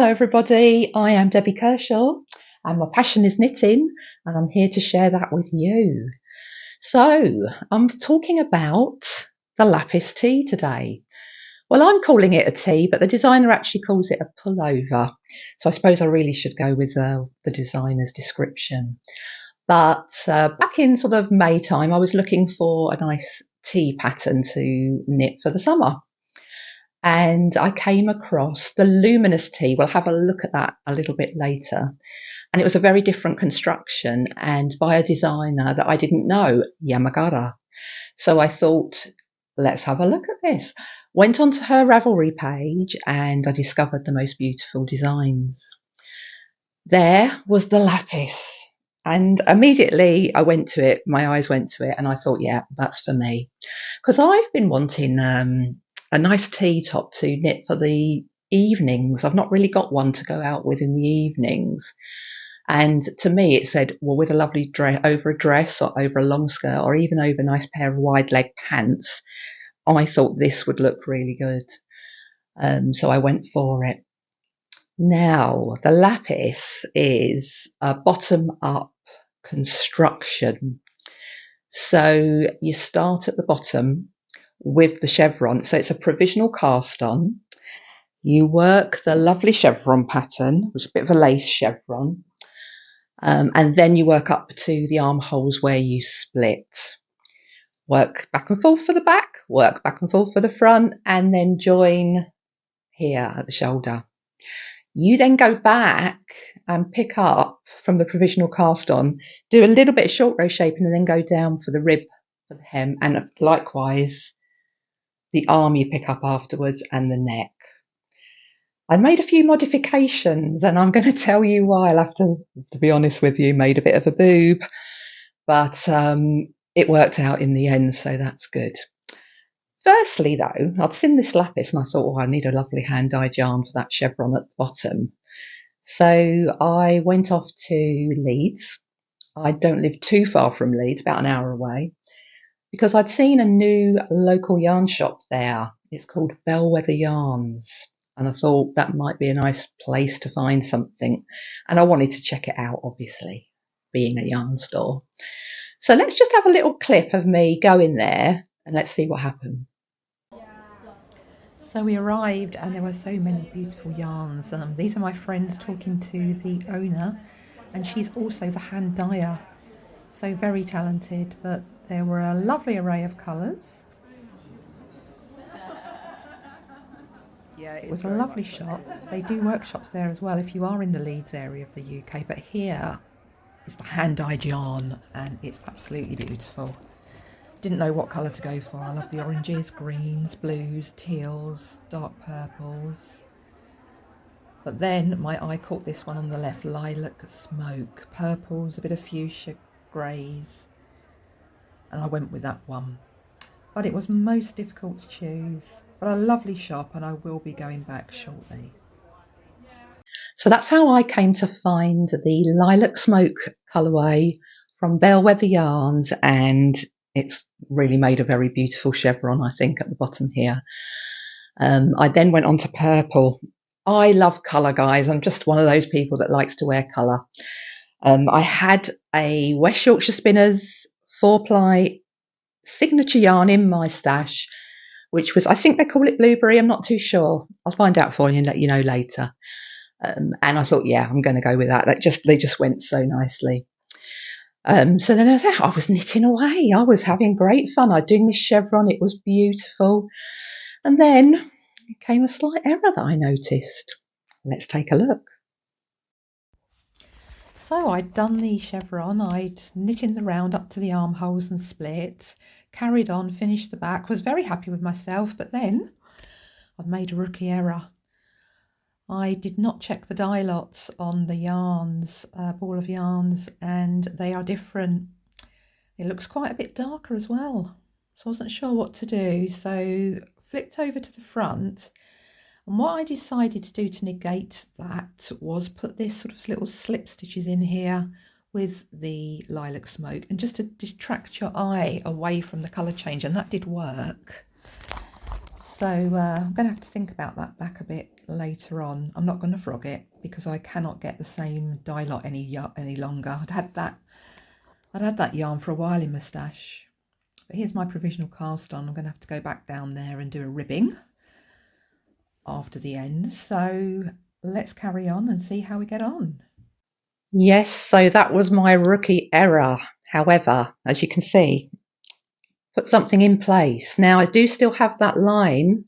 Hello everybody, I am Debbie Kershaw and my passion is knitting and I'm here to share that with you. So I'm talking about the Lapis Tee today. Well, I'm calling it a tee, but the designer actually calls it a pullover. So I suppose I really should go with the designer's description. But back in sort of May time, I was looking for a nice tee pattern to knit for the summer. And I came across the Luminous Tee. We'll have a look at that a little bit later. And it was a very different construction and by a designer that I didn't know, Yamagara. So I thought, let's have a look at this. Went onto her Ravelry page and I discovered the most beautiful designs. There was the lapis. And immediately I went to it, my eyes went to it, and I thought, yeah, that's for me. Because I've been wanting a nice tee top to knit for the evenings. I've not really got one to go out with in the evenings. And to me, it said, well, with a lovely dress, over a dress or over a long skirt or even over a nice pair of wide leg pants, I thought this would look really good. So I went for it. Now, the lapis is a bottom-up construction. So you start at the bottom with the chevron. So it's a provisional cast on. You work the lovely chevron pattern, which is a bit of a lace chevron. And then you work up to the armholes where you split. Work back and forth for the back, work back and forth for the front, and then join here at the shoulder. You then go back and pick up from the provisional cast on, do a little bit of short row shaping and then go down for the rib for the hem, and likewise the arm you pick up afterwards and the neck. I made a few modifications and I'm going to tell you why. I'll have to be honest with you, made a bit of a boob, but it worked out in the end, so that's good. Firstly, though, I'd seen this lapis and I thought, oh, I need a lovely hand-dyed yarn for that chevron at the bottom. So I went off to Leeds. I don't live too far from Leeds, about an hour away, because I'd seen a new local yarn shop there. It's called Bellwether Yarns. And I thought that might be a nice place to find something. And I wanted to check it out, obviously, being a yarn store. So let's just have a little clip of me going there and let's see what happened. So we arrived and there were so many beautiful yarns. These are my friends talking to the owner, and she's also the hand dyer. So very talented, but there were a lovely array of colours. Yeah, it was a lovely shop. They do workshops there as well if you are in the Leeds area of the UK, but here is the hand-dyed yarn and it's absolutely beautiful. Didn't know what colour to go for. I love the oranges, greens, blues, teals, dark purples. But then my eye caught this one on the left, lilac smoke, purples, a bit of fuchsia greys, and I went with that one. But it was most difficult to choose. But a lovely shop, and I will be going back shortly. So that's how I came to find the lilac smoke colourway from Bellwether Yarns, and it's really made a very beautiful chevron, I think, at the bottom here. I then went on to purple. I love colour, guys. I'm just one of those people that likes to wear colour. I had a West Yorkshire Spinners 4-ply signature yarn in my stash, which was, I think they call it blueberry. I'm not too sure. I'll find out for you and let you know later. And I thought, yeah, I'm going to go with that. They just went so nicely. So then I was knitting away. I was having great fun. I was doing this chevron. It was beautiful. And then came a slight error that I noticed. Let's take a look. So I'd done the chevron, I'd knit in the round up to the armholes and split, carried on, finished the back, was very happy with myself, but then I've made a rookie error. I did not check the dye lots on the yarns, ball of yarns, and they are different. It looks quite a bit darker as well, so I wasn't sure what to do, so flipped over to the front. And what I decided to do to negate that was put this sort of little slip stitches in here with the lilac smoke, and just to distract your eye away from the colour change, and that did work. So I'm going to have to think about that back a bit later on. I'm not going to frog it because I cannot get the same dye lot any longer. I'd had that yarn for a while in my stash. But here's my provisional cast on. I'm going to have to go back down there and do a ribbing after the end. So let's carry on and see how we get on. Yes, so that was my rookie error. However, as you can see, put something in place. Now I do still have that line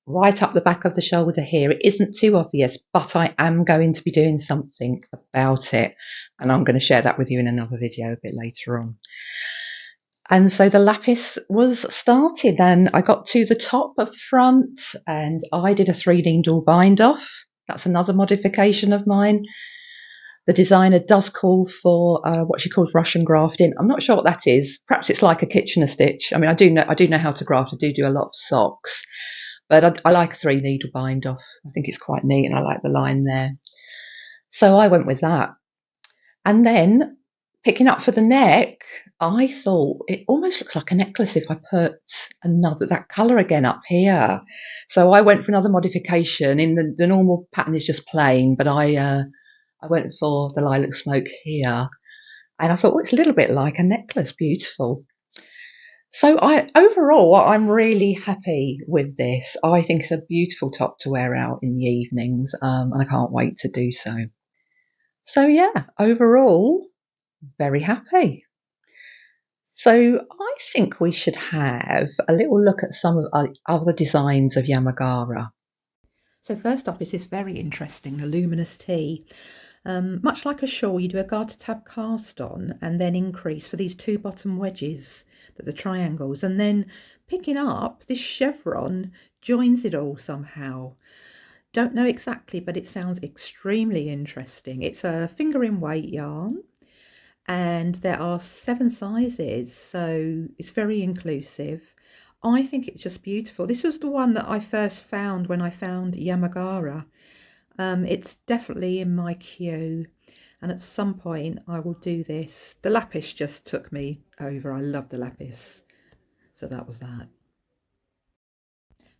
right up the back of the shoulder here. It isn't too obvious, but I am going to be doing something about it, and I'm going to share that with you in another video a bit later on. And so the lapis was started, and I got to the top of the front and I did a 3-needle bind off. That's another modification of mine. The designer does call for what she calls Russian grafting. I'm not sure what that is. Perhaps it's like a Kitchener stitch. I mean, I do know how to graft. I do a lot of socks, but I like a 3-needle bind off. I think it's quite neat, and I like the line there. So I went with that. And then picking up for the neck, I thought it almost looks like a necklace if I put that colour again up here. So I went for another modification. In the normal pattern is just plain, but I went for the lilac smoke here, and I thought, well, it's a little bit like a necklace. Beautiful. So overall, I'm really happy with this. I think it's a beautiful top to wear out in the evenings, and I can't wait to do so. So yeah, overall, very happy. So I think we should have a little look at some of other designs of Yamagara. So first off is this very interesting, the luminous tee. Much like a shawl, you do a garter tab cast on and then increase for these 2 bottom wedges, that the triangles, and then picking up this chevron joins it all somehow. Don't know exactly, but it sounds extremely interesting. It's a finger in weight yarn, and there are 7 sizes, so it's very inclusive. I think it's just beautiful. This was the one that I first found when I found Yamagara. It's definitely in my queue, and at some point I will do this. The lapis just took me over. I love the lapis, so that was that.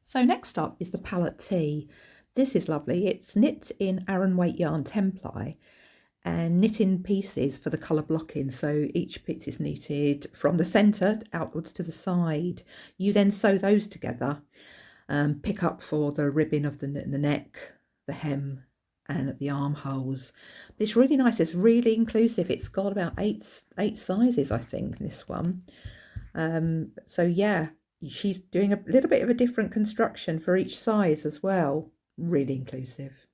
So next up is the palette tee. This is lovely. It's knit in Aran weight yarn 10-ply and knit in pieces for the colour blocking. So each piece is knitted from the centre outwards to the side. You then sew those together, pick up for the ribbing of the neck, the hem, and at the armholes. But it's really nice. It's really inclusive. It's got about eight sizes, I think, this one. So yeah, she's doing a little bit of a different construction for each size as well. Really inclusive.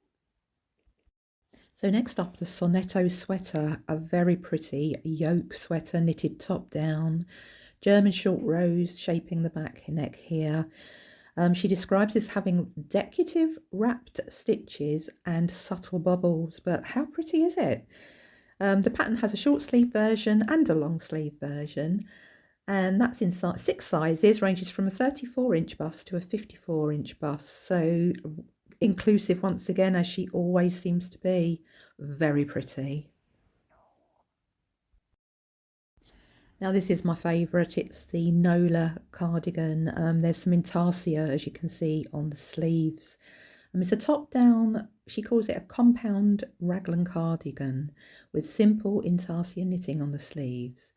So next up, the Sonetto sweater, a very pretty yoke sweater, knitted top down, German short rows shaping the back neck here. She describes this having decorative wrapped stitches and subtle bubbles, but how pretty is it? The pattern has a short sleeve version and a long sleeve version, and that's in 6 sizes, ranges from a 34-inch bust to a 54-inch bust. So inclusive once again, as she always seems to be. Very pretty. Now this is my favourite. It's the Nola cardigan. There's some intarsia, as you can see, on the sleeves. It's a top down, she calls it a compound raglan cardigan with simple intarsia knitting on the sleeves.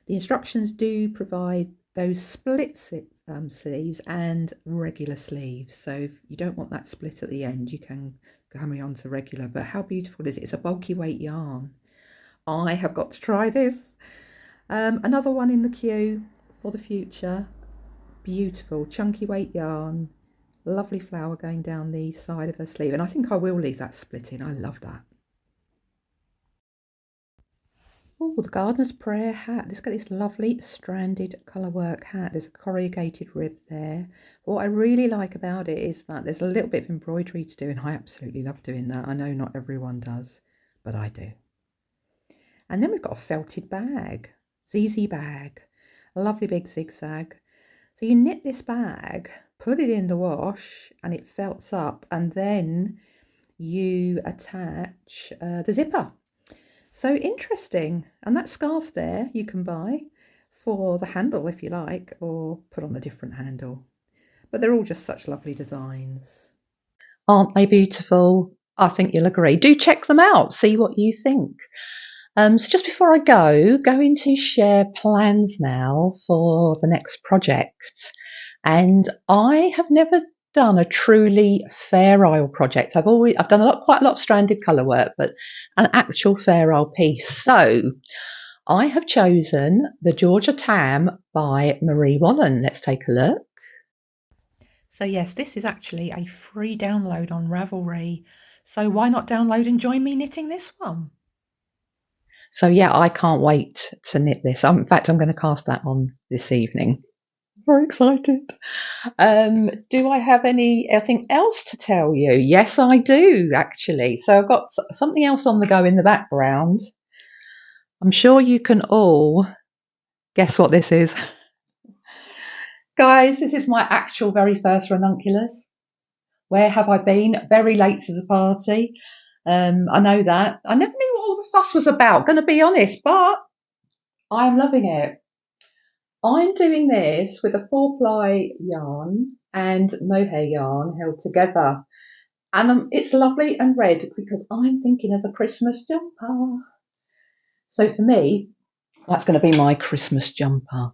The instructions do provide those split sleeves and regular sleeves. So if you don't want that split at the end, you can carry on to regular. But how beautiful is it? It's a bulky weight yarn. I have got to try this. Another one in the queue for the future. Beautiful chunky weight yarn. Lovely flower going down the side of her sleeve. And I think I will leave that split in. I love that. Oh, the Gardener's Prayer hat. Let's get this lovely stranded colourwork hat. There's a corrugated rib there. What I really like about it is that there's a little bit of embroidery to do, and I absolutely love doing that. I know not everyone does, but I do. And then we've got a felted bag, ZZ bag, a lovely big zigzag. So you knit this bag, put it in the wash, and it felts up, and then you attach the zipper. So interesting. And that scarf there you can buy for the handle if you like, or put on a different handle. but they're all just such lovely designs. Aren't they beautiful? I think you'll agree. Do check them out, see what you think. So just before I go, going to share plans now for the next project. And I have never done a truly Fair Isle project. I've done quite a lot of stranded colour work, but an actual Fair Isle piece. So I have chosen the Georgia Tam by Marie Wallin. Let's take a look. So yes, this is actually a free download on Ravelry. So why not download and join me knitting this one? So yeah, I can't wait to knit this. In fact, I'm going to cast that on this evening. Very excited. Do I have anything else to tell you? Yes, I do, actually. So I've got something else on the go in the background. I'm sure you can all guess what this is. Guys, this is my actual very first ranunculus. Where have I been? Very late to the party. I know that. I never knew what all the fuss was about, going to be honest, but I'm loving it. I'm doing this with a 4-ply yarn and mohair yarn held together. And it's lovely and red because I'm thinking of a Christmas jumper. So for me, that's going to be my Christmas jumper.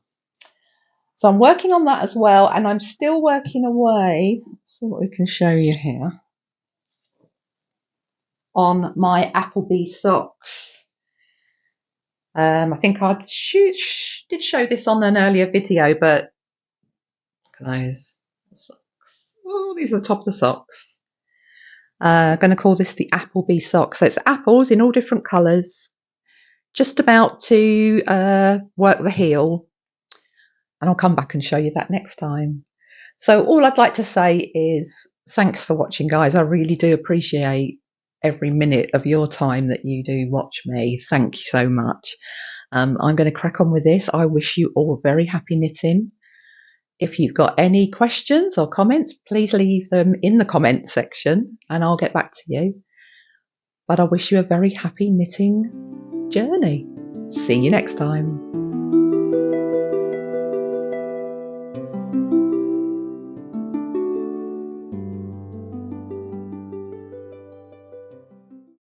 So I'm working on that as well, and I'm still working away. Let's see what we can show you here. On my Applebee socks. I think I did show this on an earlier video, but look at those socks. Oh, these are the top of the socks. Going to call this the Applebee sock. So it's apples in all different colours. Just about to work the heel, and I'll come back and show you that next time. So all I'd like to say is thanks for watching, guys. I really do appreciate every minute of your time that you do watch me. Thank you so much. I'm going to crack on with this. I wish you all very happy knitting. If you've got any questions or comments, please leave them in the comments section and I'll get back to you. But I wish you a very happy knitting journey. See you next time.